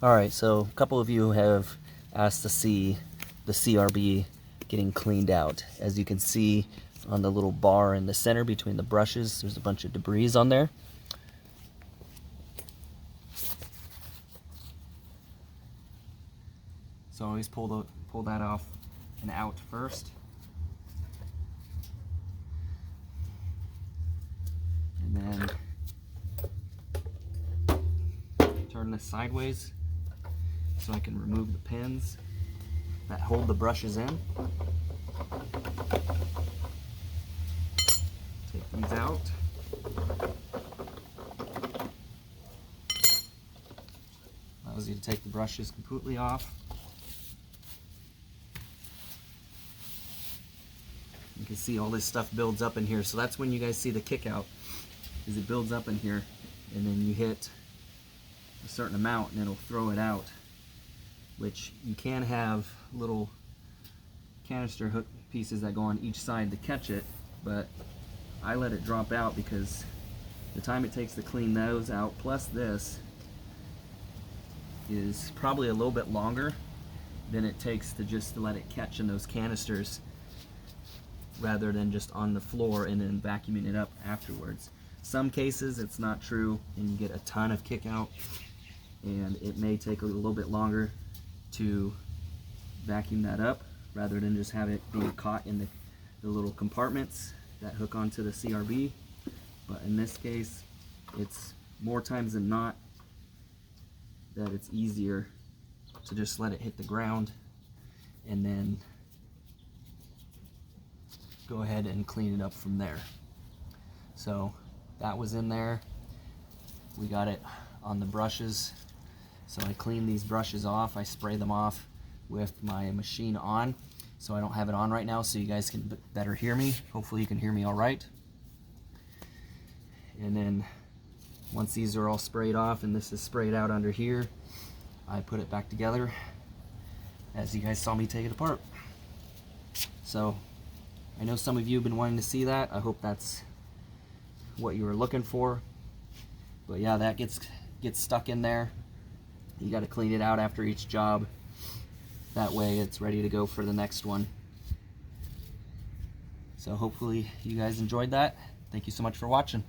Alright, so a couple of you have asked to see the CRB getting cleaned out. As you can see on the little bar in the center between the brushes, there's a bunch of debris on there. So always pull that off and out first. And then turn this sideways so I can remove the pins that hold the brushes in. Take these out. Allows you to take the brushes completely off. You can see all this stuff builds up in here, so that's when you guys see the kick out, is it builds up in here, and then you hit a certain amount and it'll throw it out, which you can have little canister hook pieces that go on each side to catch it, but I let it drop out because the time it takes to clean those out plus this is probably a little bit longer than it takes to just let it catch in those canisters rather than just on the floor and then vacuuming it up afterwards. Some cases it's not true and you get a ton of kick out, and it may take a little bit longer to vacuum that up rather than just have it being caught in the little compartments that hook onto the CRB. But in this case, it's more times than not that it's easier to just let it hit the ground and then go ahead and clean it up from there. So that was in there. We got it on the brushes. So I clean these brushes off. I spray them off with my machine on. So I don't have it on right now so you guys can better hear me. Hopefully you can hear me all right. And then once these are all sprayed off and this is sprayed out under here, I put it back together as you guys saw me take it apart. So I know some of you have been wanting to see that. I hope that's what you were looking for. But yeah, that gets stuck in there. You got to clean it out after each job. That way it's ready to go for the next one. So hopefully you guys enjoyed that. Thank you so much for watching.